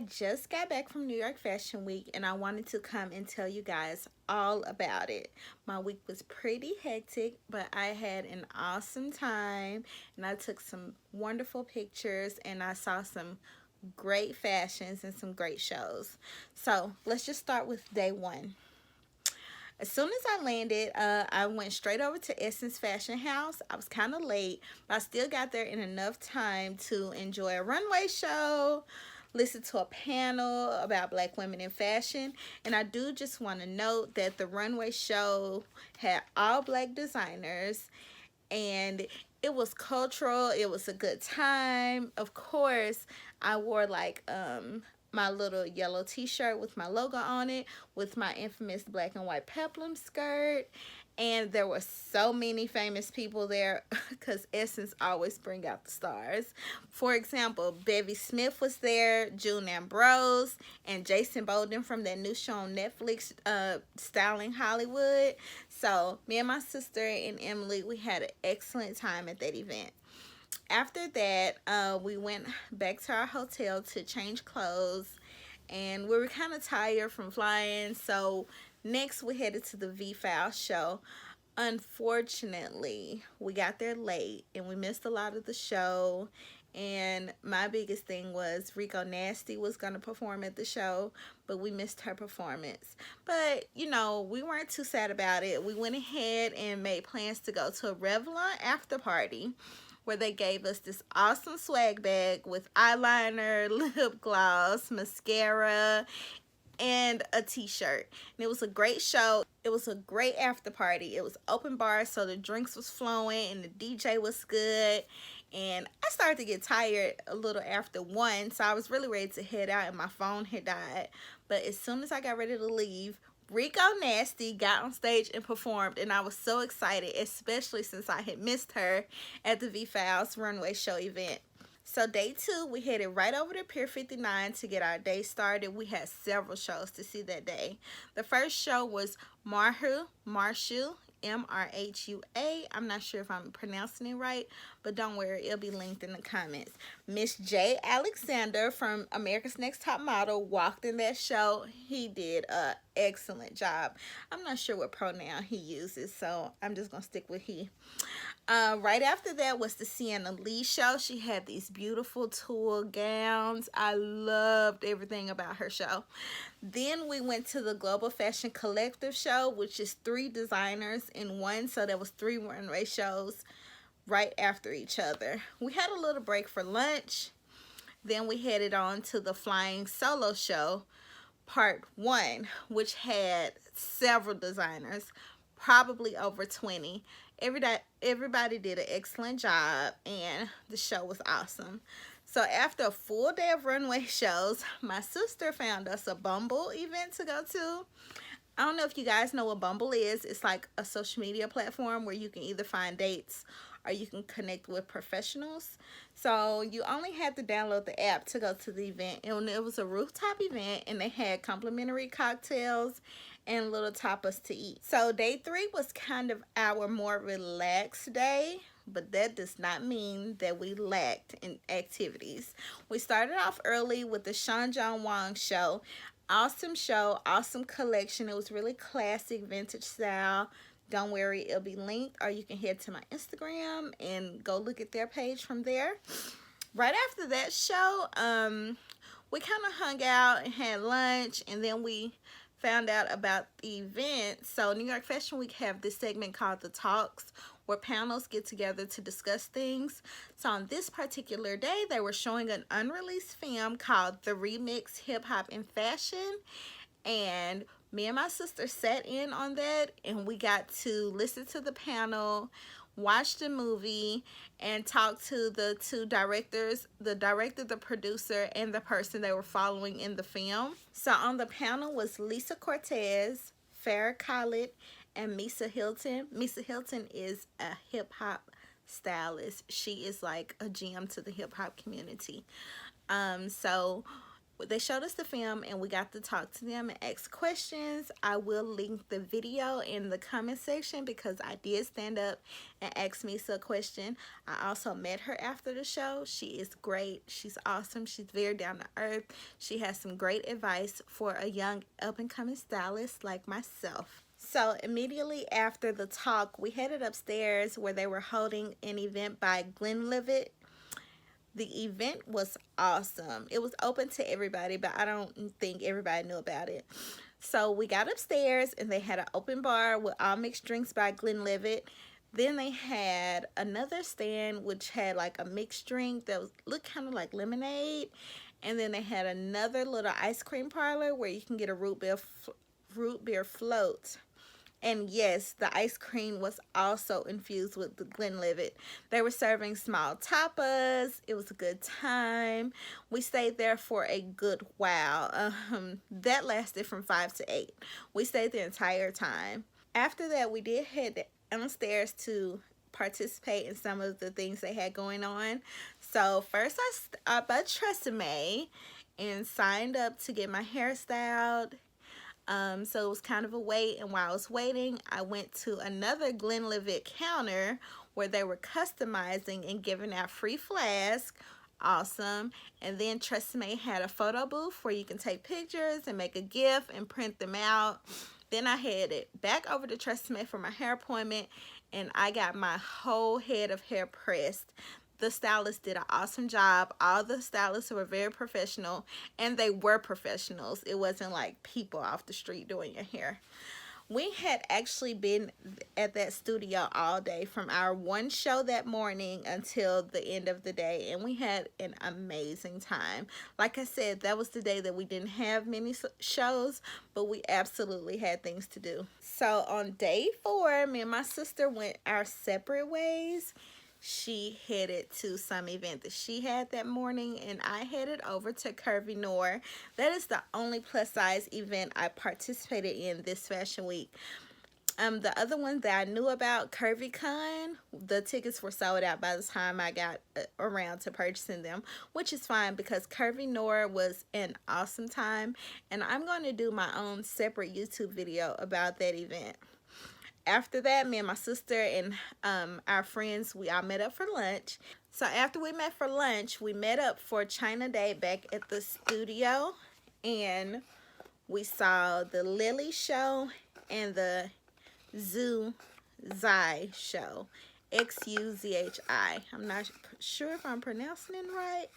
just got back from New York Fashion Week and I wanted to come and tell you guys all about it. My week was pretty hectic, but I had an awesome time and I took some wonderful pictures and I saw some great fashions and some great shows. So let's just start with day one. As soon as I landed, I went straight over to Essence Fashion House. I was kind of late, but I still got there in enough time to enjoy a runway show, listen to a panel about black women in fashion. And I do just want to note that the runway show had all black designers and it was cultural. It was a good time. Of course, I wore like my little yellow t-shirt with my logo on it, with my infamous black and white peplum skirt, and there were so many famous people there because Essence always bring out the stars. For example, Bevy Smith was there, June Ambrose, and Jason Bolden from that new show on Netflix, Styling Hollywood. So me and my sister and Emily, we had an excellent time at that event. After that, we went back to our hotel to change clothes, and we were kind of tired from flying, so next we headed to the vfiles show. Unfortunately, we got there late and we missed a lot of the show, and my biggest thing was Rico Nasty was going to perform at the show, but we missed her performance. But you know, we weren't too sad about it. We went ahead and made plans to go to a Revelon after party, where they gave us this awesome swag bag with eyeliner, lip gloss, mascara, and a t-shirt. And it was a great show. It was a great after party. It was open bar, so the drinks was flowing and the DJ was good. And I started to get tired a little after 1, so I was really ready to head out and my phone had died. But as soon as I got ready to leave, Rico Nasty got on stage and performed, and I was so excited, especially since I had missed her at the vfiles runway show event. So day 2, we headed right over to Pier 59 to get our day started. We had several shows to see that day. The first show was Marshu, M-R-H-U-A. I'm not sure if I'm pronouncing it right, but don't worry, it'll be linked in the comments. Miss J. Alexander from America's Next Top Model walked in that show. He did an excellent job. I'm not sure what pronoun he uses, so I'm just going to stick with he. Right after that was the Sienna Lee show. She had these beautiful tulle gowns. I loved everything about her show. Then we went to the Global Fashion Collective show, which is 3 designers in one. So there was 3 runway shows right after each other. We had a little break for lunch. Then we headed on to the Flying Solo show, part 1, which had several designers, probably over 20. Everybody did an excellent job, and the show was awesome. So after a full day of runway shows, my sister found us a Bumble event to go to. I don't know if you guys know what Bumble is. It's like a social media platform where you can either find dates or you can connect with professionals. So you only had to download the app to go to the event, and it was a rooftop event, and they had complimentary cocktails and little tapas to eat. So day 3 was kind of our more relaxed day, but that does not mean that we lacked in activities. We started off early with the Sean John Wong show. Awesome show, awesome collection. It was really classic, vintage style. Don't worry, it'll be linked, or you can head to my Instagram and go look at their page from there. Right after that show, we kind of hung out and had lunch, and then we found out about the event. So New York Fashion Week have this segment called The Talks, where panels get together to discuss things. So on this particular day, they were showing an unreleased film called The Remix Hip Hop and Fashion, and me and my sister sat in on that, and we got to listen to the panel, watch the movie, and talk to the 2 directors, the director, the producer, and the person they were following in the film. So on the panel was Lisa Cortez, Farrah Khalid, and Misa Hilton. Misa Hilton is a hip-hop stylist. She is like a gem to the hip-hop community. So They showed us the film and we got to talk to them and ask questions. I will link the video in the comment section because I did stand up and ask Misa a question. I also met her after the show. She is great. She's awesome. She's very down to earth. She has some great advice for a young up-and-coming stylist like myself. So immediately after the talk, we headed upstairs where they were holding an event by Glenlivet. The event was awesome. It was open to everybody, but I don't think everybody knew about it. So we got upstairs and they had an open bar with all mixed drinks by Glenlivet. Then they had another stand which had like a mixed drink that looked kind of like lemonade. And then they had another little ice cream parlor where you can get a root beer float. And yes, the ice cream was also infused with the Glenlivet. They were serving small tapas. It was a good time. We stayed there for a good while. That lasted from 5 to 8. We stayed the entire time. After that, we did head downstairs to participate in some of the things they had going on. So first I stopped by Tresemme and signed up to get my hair styled. So it was kind of a wait, and while I was waiting, I went to another Glenlivet counter where they were customizing and giving out free flasks. Awesome. And then Tresemme had a photo booth where you can take pictures and make a GIF and print them out. Then I headed back over to Tresemme for my hair appointment, and I got my whole head of hair pressed. The stylist did an awesome job. All the stylists were very professional, and they were professionals. It wasn't like people off the street doing your hair. We had actually been at that studio all day from our one show that morning until the end of the day, and we had an amazing time. Like I said, that was the day that we didn't have many shows, but we absolutely had things to do. So on day 4, me and my sister went our separate ways. She headed to some event that she had that morning, and I headed over to Curvy Noir. That is the only plus size event I participated in this fashion week. The other one that I knew about, Curvy Con, the tickets were sold out by the time I got around to purchasing them, which is fine because Curvy Noir was an awesome time, and I'm going to do my own separate YouTube video about that event. After that, me and my sister and our friends, we all met up for lunch. So after we met for lunch, we met up for China Day back at the studio. And we saw the Lily show and the Zai show. X-U-Z-H-I. I'm not sure if I'm pronouncing it right,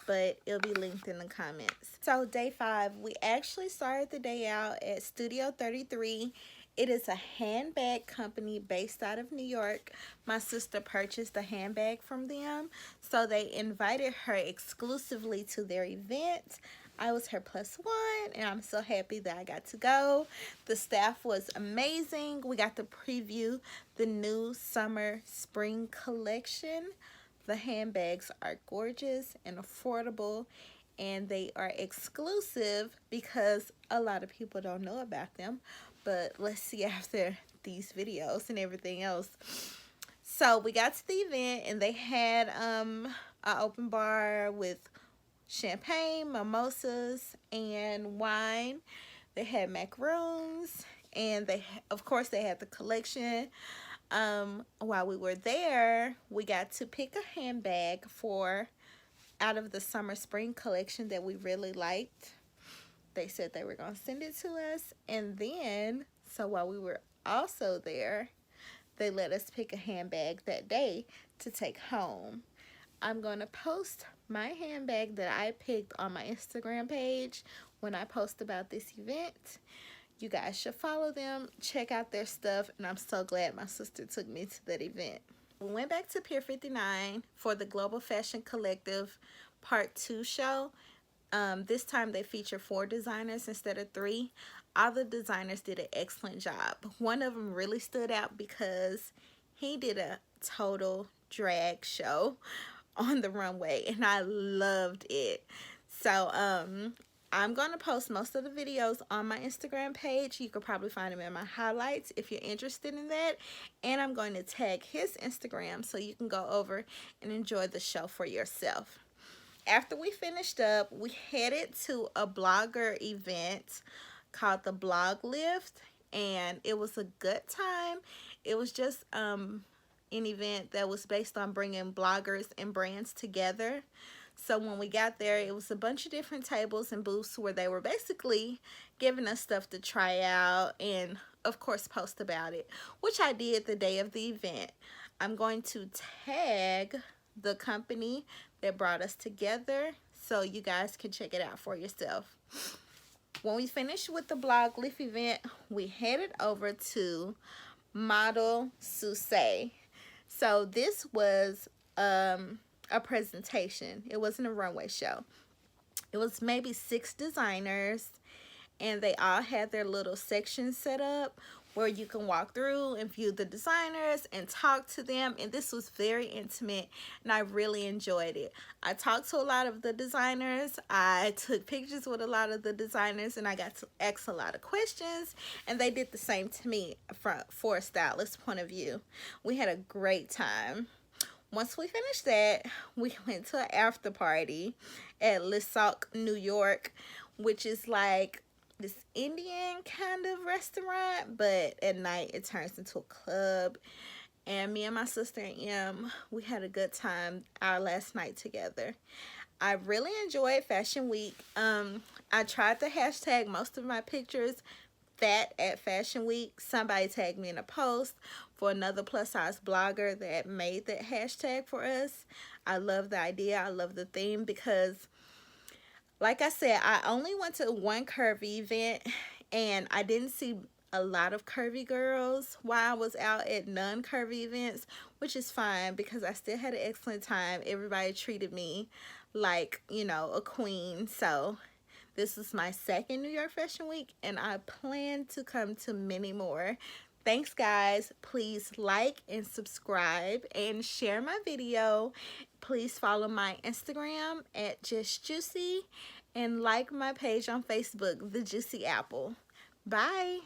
but it'll be linked in the comments. So day 5, we actually started the day out at Studio 33. It is a handbag company based out of New York. My sister purchased a handbag from them, so they invited her exclusively to their event. I was her +1, and I'm so happy that I got to go. The staff was amazing. We got to preview the new summer spring collection. The handbags are gorgeous and affordable, and they are exclusive because a lot of people don't know about them. But let's see after these videos and everything else. So we got to the event, and they had an open bar with champagne, mimosas, and wine. They had macaroons, and of course they had the collection. While we were there, we got to pick a handbag out of the summer spring collection that we really liked. They said they were going to send it to us, and then, so while we were also there, they let us pick a handbag that day to take home. I'm going to post my handbag that I picked on my Instagram page when I post about this event. You guys should follow them, check out their stuff, and I'm so glad my sister took me to that event. We went back to Pier 59 for the Global Fashion Collective Part 2 show. This time they featured 4 designers instead of 3. All the designers did an excellent job. One of them really stood out because he did a total drag show on the runway, and I loved it. So I'm going to post most of the videos on my Instagram page. You could probably find them in my highlights if you're interested in that. And I'm going to tag his Instagram so you can go over and enjoy the show for yourself. After we finished up, we headed to a blogger event called the Blog Lift, and it was a good time. It was just an event that was based on bringing bloggers and brands together. So when we got there, it was a bunch of different tables and booths where they were basically giving us stuff to try out and, of course, post about it, which I did the day of the event. I'm going to tag the company that brought us together so you guys can check it out for yourself. When we finished with the Blog Lift event, we headed over to Model Susse. So this was a presentation. It wasn't a runway show. It was maybe 6 designers, and they all had their little sections set up where you can walk through and view the designers and talk to them. And this was very intimate, and I really enjoyed it. I talked to a lot of the designers. I took pictures with a lot of the designers, and I got to ask a lot of questions, and they did the same to me for a stylist point of view. We had a great time. Once we finished that, we went to an after party at Le Soc, New York, which is like this Indian kind of restaurant, but at night it turns into a club. And me and my sister Em, we had a good time our last night together. I really enjoyed Fashion Week. I tried to hashtag most of my pictures that at Fashion Week. Somebody tagged me in a post for another plus size blogger that made that hashtag for us. I love the idea. I love the theme because, like I said, I only went to one curvy event and I didn't see a lot of curvy girls while I was out at non-curvy events, which is fine because I still had an excellent time. Everybody treated me like, you know, a queen. So this is my second New York Fashion Week, and I plan to come to many more. Thanks, guys. Please like and subscribe and share my video. Please follow my Instagram at Just Juicy and like my page on Facebook, The Juicy Apple. Bye.